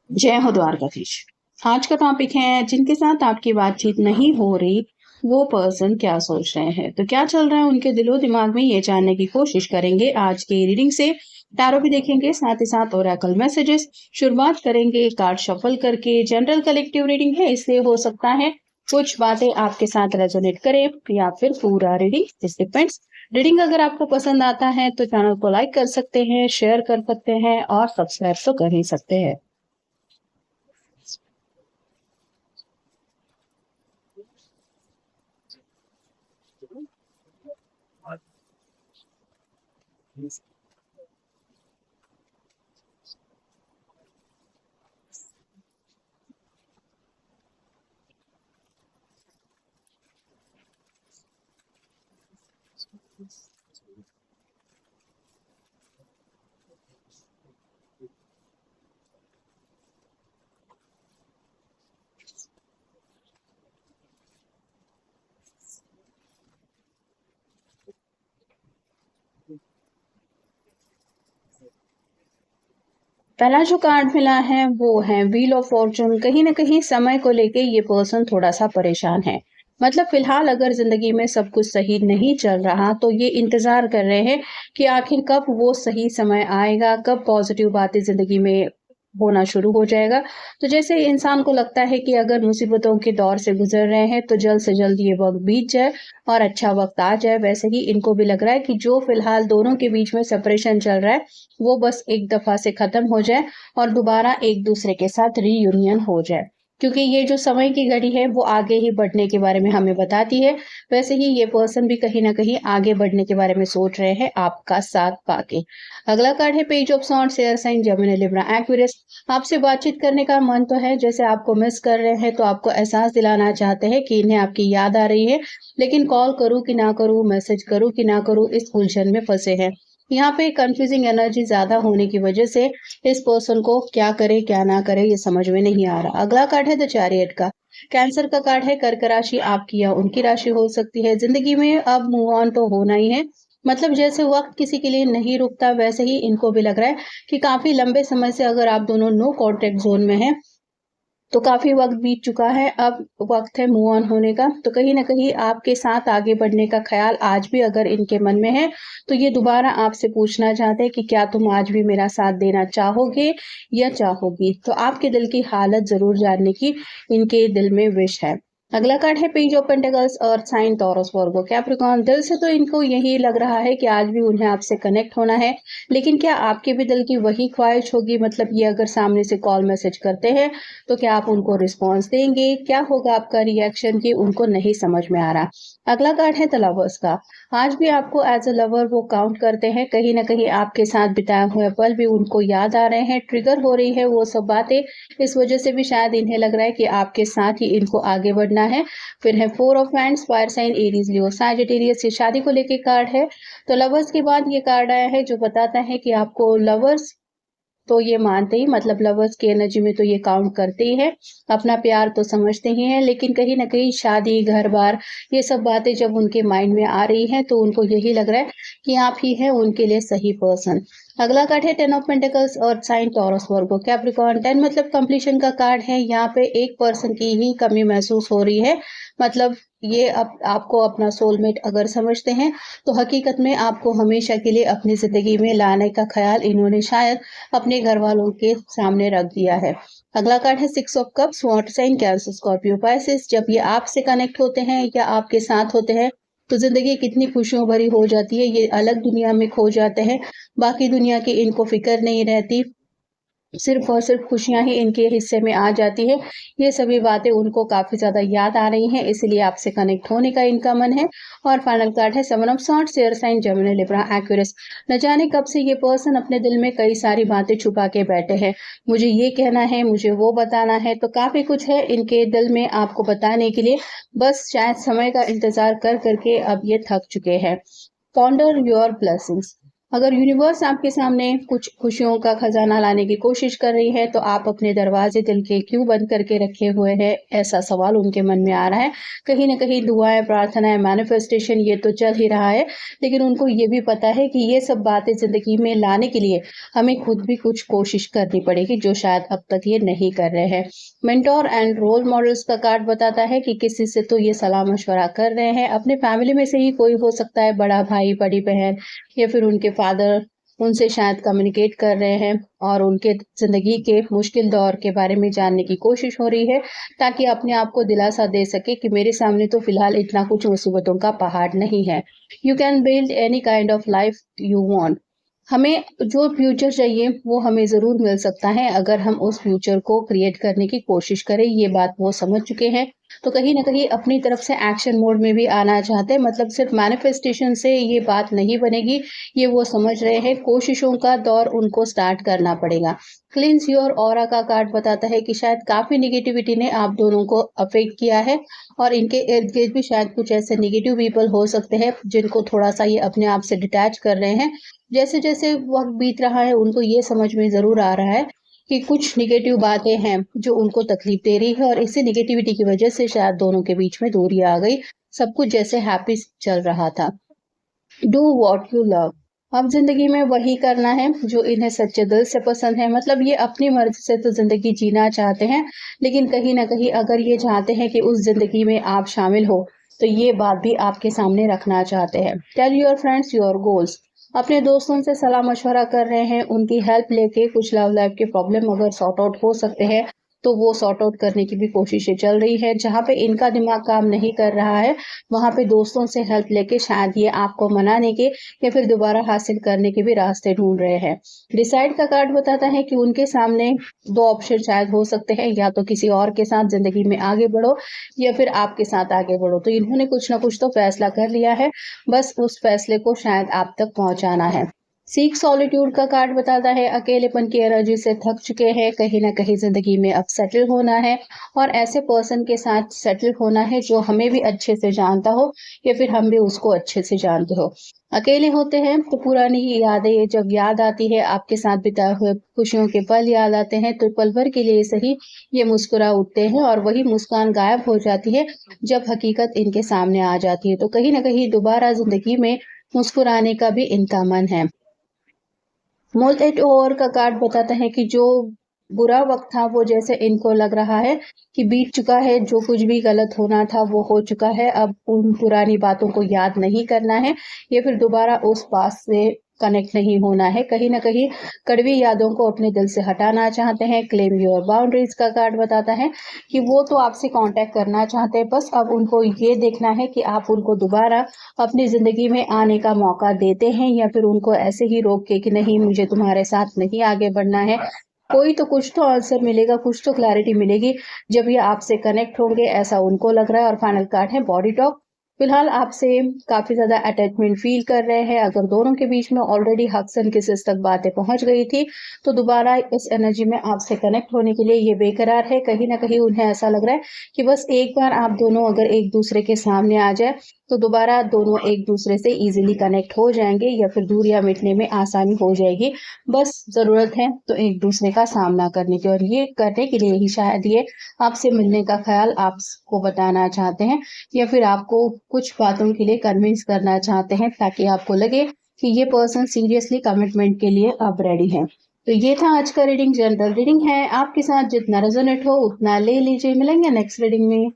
जय हो द्वारकाधीश। आज का टॉपिक है जिनके साथ आपकी बातचीत नहीं हो रही वो पर्सन क्या सोच रहे हैं, तो क्या चल रहा है उनके दिलो दिमाग में, ये जानने की कोशिश करेंगे आज के रीडिंग से। टैरो भी देखेंगे, साथ ही साथ ओरेकल मैसेजेस। शुरुआत करेंगे कार्ड शफल करके। जनरल कलेक्टिव रीडिंग है, इसलिए हो सकता है कुछ बातें आपके साथ रेजोनेट करे या फिर पूरा रीडिंग, दिस डिपेंड्स। रीडिंग अगर आपको पसंद आता है तो चैनल को लाइक कर सकते हैं, शेयर कर सकते हैं और सब्सक्राइब तो कर ही सकते हैं। पहला जो कार्ड मिला है वो है व्हील ऑफ फॉर्चून। कहीं ना कहीं समय को लेके ये पर्सन थोड़ा सा परेशान है। मतलब फिलहाल अगर जिंदगी में सब कुछ सही नहीं चल रहा तो ये इंतजार कर रहे हैं कि आखिर कब वो सही समय आएगा, कब पॉजिटिव बातें जिंदगी में होना शुरू हो जाएगा। तो जैसे इंसान को लगता है कि अगर मुसीबतों के दौर से गुजर रहे हैं तो जल्द से जल्द ये वक्त बीत जाए और अच्छा वक्त आ जाए, वैसे ही इनको भी लग रहा है कि जो फिलहाल दोनों के बीच में सेपरेशन चल रहा है वो बस एक दफा से खत्म हो जाए और दोबारा एक दूसरे के साथ रीयूनियन हो जाए। क्योंकि ये जो समय की घड़ी है वो आगे ही बढ़ने के बारे में हमें बताती है। वैसे ही ये पर्सन भी कहीं ना कहीं आगे बढ़ने के बारे में सोच रहे हैं आपका साथ पाके। अगला कार्ड है page of swords, air sign Gemini Libra Aquarius. आपसे बातचीत करने का मन तो है, जैसे आपको मिस कर रहे हैं, तो आपको एहसास दिलाना चाहते हैं कि इन्हें आपकी याद आ रही है, लेकिन कॉल करूं कि ना करूं, मैसेज करूं कि ना करूं, इस उलझन में फंसे हैं। यहाँ पे कंफ्यूजिंग एनर्जी ज्यादा होने की वजह से इस पर्सन को क्या करे क्या ना करे ये समझ में नहीं आ रहा। अगला कार्ड है द चैरियट का। कैंसर का कार्ड है। कर्क राशि आपकी या उनकी राशि हो सकती है। जिंदगी में अब मूव ऑन तो होना ही है। मतलब जैसे वक्त किसी के लिए नहीं रुकता, वैसे ही इनको भी लग रहा है कि काफी लंबे समय से अगर आप दोनों नो कॉन्टेक्ट जोन में हैं तो काफी वक्त बीत चुका है, अब वक्त है मूव ऑन होने का। तो कहीं ना कहीं आपके साथ आगे बढ़ने का ख्याल आज भी अगर इनके मन में है तो ये दोबारा आपसे पूछना चाहते हैं कि क्या तुम आज भी मेरा साथ देना चाहोगे या चाहोगी। तो आपके दिल की हालत जरूर जानने की इनके दिल में विश है। अगला कार्ड है पेज ऑफ पेंटिकल्स और साइन टॉरस वर्गो कैप्रिकॉर्न। दिल से तो इनको यही लग रहा है कि आज भी उन्हें आपसे कनेक्ट होना है, लेकिन क्या आपके भी दिल की वही ख्वाहिश होगी? मतलब ये अगर सामने से कॉल मैसेज करते हैं तो क्या आप उनको रिस्पॉन्स देंगे? क्या होगा आपका रिएक्शन? कि उनको नहीं समझ में आ रहा। अगला कार्ड है द लवर्स का। आज भी आपको एज अ लवर वो काउंट करते हैं, कहीं ना कहीं आपके साथ बिताए हुए पल भी उनको याद आ रहे हैं, ट्रिगर हो रही है वो सब बातें। इस वजह से भी शायद इन्हें लग रहा है कि आपके साथ ही इनको आगे बढ़ना है। फिर है four of hands, fire sign Aries Leo Sagittarius. ये शादी को लेके कार्ड है। तो लवर्स के बाद ये कार्ड आया है जो बताता है कि आपको लवर्स तो ये मानते ही, मतलब लवर्स की एनर्जी में तो ये काउंट करते ही है, अपना प्यार तो समझते ही हैं, लेकिन कहीं ना कहीं शादी घर बार ये सब बातें जब उनके माइंड में आ रही हैं तो उनको यही लग रहा है कि आप ही हैं उनके लिए सही पर्सन। अगला कार्ड है टेन ऑफ पेंटिकल्स और sign Taurus Virgo Capricorn. Ten मतलब कंप्लीशन का कार्ड है। यहाँ पे एक पर्सन की ही कमी महसूस हो रही है। मतलब ये आपको अपना सोलमेट अगर समझते हैं तो हकीकत में आपको हमेशा के लिए अपनी जिंदगी में लाने का ख्याल इन्होंने शायद अपने घर वालों के सामने रख दिया है। अगला कार्ड है six of cups, water sign Cancer Scorpio Pisces. जब ये आपसे कनेक्ट होते हैं या आपके साथ होते हैं तो जिंदगी कितनी खुशियों भरी हो जाती है, ये अलग दुनिया में खो जाते हैं। बाकी दुनिया की इनको फिक्र नहीं रहती, सिर्फ और सिर्फ खुशियां ही इनके हिस्से में आ जाती है। ये सभी बातें उनको काफी ज्यादा याद आ रही हैं, इसलिए आपसे कनेक्ट होने का इनका मन है। और फाइनल कार्ड है seven of swords, air sign Gemini Libra Aquarius. न जाने कब से ये पर्सन अपने दिल में कई सारी बातें छुपा के बैठे हैं। मुझे ये कहना है, मुझे वो बताना है, तो काफी कुछ है इनके दिल में आपको बताने के लिए। बस शायद समय का इंतजार कर करके अब ये थक चुके हैं। Ponder your blessings. अगर यूनिवर्स आपके सामने कुछ खुशियों का खजाना लाने की कोशिश कर रही है तो आप अपने दरवाजे दिल के क्यों बंद करके रखे हुए हैं, ऐसा सवाल उनके मन में आ रहा है। कहीं ना कहीं दुआएं, प्रार्थनाएं, मैनिफेस्टेशन ये तो चल ही रहा है, लेकिन उनको ये भी पता है कि ये सब बातें जिंदगी में लाने के लिए हमें खुद भी कुछ कोशिश करनी पड़ेगी, जो शायद अब तक ये नहीं कर रहे हैं। मेंटोर एंड रोल मॉडल्स का कार्ड बताता है कि किसी से तो ये सलाह मशवरा कर रहे हैं, अपने फैमिली में से ही कोई हो सकता है, बड़ा भाई, बड़ी बहन या फिर उनके फादर, उनसे शायद कम्युनिकेट कर रहे हैं और उनके ज़िंदगी के मुश्किल दौर के बारे में जानने की कोशिश हो रही है, ताकि अपने आप को दिलासा दे सके कि मेरे सामने तो फिलहाल इतना कुछ मुसीबतों का पहाड़ नहीं है। You can build any kind of life you want. हमें जो फ्यूचर चाहिए वो हमें ज़रूर मिल सकता है, अगर हम उस फ्यूचर को क्रिएट करने की कोशिश करें। ये बात वो समझ चुके हैं, तो कहीं न कहीं अपनी तरफ से एक्शन मोड में भी आना चाहते हैं। मतलब सिर्फ मैनिफेस्टेशन से ये बात नहीं बनेगी, ये वो समझ रहे हैं। कोशिशों का दौर उनको स्टार्ट करना पड़ेगा। क्लींस योर ऑरा का कार्ड बताता है कि शायद काफ़ी नेगेटिविटी ने आप दोनों को अफेक्ट किया है और इनके इर्द-गिर्द भी शायद कुछ ऐसे नेगेटिव पीपल हो सकते हैं, जिनको थोड़ा-सा ये अपने आप से डिटैच कर रहे हैं। जैसे-जैसे वक़्त बीत रहा है, उनको ये समझ में ज़रूर आ रहा है कि कुछ नेगेटिव बातें हैं जो उनको तकलीफ दे रही है और इसी नेगेटिविटी की वजह से शायद दोनों के बीच में दूरी आ गई। सब कुछ जैसे हैप्पी चल रहा था। Do what you love. अब ज़िंदगी में वही करना है जो इन्हें सच्चे दिल से पसंद है। मतलब ये अपनी मर्ज़ी से तो ज़िंदगी जीना चाहते हैं, लेकिन कहीं न कहीं अगर ये चाहते हैं कि उस ज़िंदगी में आप शामिल हो, तो ये बात भी आपके सामने रखना चाहते हैं। Tell your friends your goals. अपने दोस्तों से सलाह-मशवरा कर रहे हैं, उनकी हेल्प लेके कुछ लव लाइफ़ के प्रॉब्लम अगर सॉर्ट आउट हो सकते हैं, तो वो सॉर्ट आउट करने की भी कोशिशें चल रही है। जहाँ पे इनका दिमाग काम नहीं कर रहा है, वहाँ पे दोस्तों से हेल्प लेके शायद ये आपको मनाने के या फिर दोबारा हासिल करने के भी रास्ते ढूँढ रहे हैं। डिसाइड का कार्ड बताता है कि उनके सामने 2 ऑप्शन शायद हो सकते हैं, या तो किसी और के साथ ज़िंदगी में आगे बढ़ो या फिर आपके साथ आगे बढ़ो। तो इन्होंने कुछ ना कुछ तो फैसला कर लिया है, बस उस फैसले को शायद आप तक पहुँचाना है। सीक सॉलिट्यूड का कार्ड बताता है अकेलेपन की एनर्जी से थक चुके हैं, कहीं न कहीं ज़िंदगी में अब सेटल होना है और ऐसे पर्सन के साथ सेटल होना है जो हमें भी अच्छे से जानता हो या फिर हम भी उसको अच्छे से जानते हो। अकेले होते हैं तो पुरानी यादें जब याद आती है, आपके साथ बिताए हुए खुशियों के पल याद आते हैं, तो पल भर के लिए सही ये मुस्कुरा उठते हैं और वही मुस्कान गायब हो जाती है जब हकीकत इनके सामने आ जाती है। तो कहीं न कहीं दोबारा ज़िंदगी में मुस्कुराने का भी इनका मन है। मोल्टेड ओवर का कार्ड बताता है कि जो बुरा वक़्त था वो जैसे इनको लग रहा है कि बीत चुका है, जो कुछ भी गलत होना था वो हो चुका है। अब उन पुरानी बातों को याद नहीं करना है या फिर दोबारा उस बात से कनेक्ट नहीं होना है। कहीं न कहीं कड़वी यादों को अपने दिल से हटाना चाहते हैं। क्लेम योर बाउंड्रीज़ का कार्ड बताता है कि वो तो आपसे कॉन्टैक्ट करना चाहते हैं, बस अब उनको ये देखना है कि आप उनको दोबारा अपनी ज़िंदगी में आने का मौका देते हैं या फिर उनको ऐसे ही रोक के कि नहीं, मुझे तुम्हारे साथ नहीं आगे बढ़ना है। कोई तो कुछ तो आंसर मिलेगा, कुछ तो क्लैरिटी मिलेगी जब ये आपसे कनेक्ट होंगे, ऐसा उनको लग रहा है। और फाइनल कार्ड है बॉडी टॉक। फिलहाल आपसे काफ़ी ज़्यादा अटैचमेंट फ़ील कर रहे हैं। अगर दोनों के बीच में ऑलरेडी हग्स एंड किसेस तक बातें पहुँच गई थी, तो दोबारा इस एनर्जी में आपसे कनेक्ट होने के लिए ये बेकरार है। कहीं न कहीं उन्हें ऐसा लग रहा है कि बस एक बार आप दोनों अगर एक-दूसरे के सामने आ जाए, तो दोबारा दोनों एक-दूसरे से ईज़िली कनेक्ट हो जाएँगे या फिर दूरियाँ मिटने में आसानी हो जाएगी। बस ज़रूरत है तो एक-दूसरे का सामना करने की, और ये करने के लिए ही शायद ये आपसे मिलने का ख़्याल आपको बताना चाहते हैं या फिर आपको कुछ बातों के लिए कन्विंस करना चाहते हैं, ताकि आपको लगे कि ये पर्सन सीरियसली कमिटमेंट के लिए अब रेडी है। तो ये था आज का रीडिंग। जनरल रीडिंग है, आपके साथ जितना रेजोनेट हो उतना ले लीजिए। मिलेंगे नेक्स्ट रीडिंग में।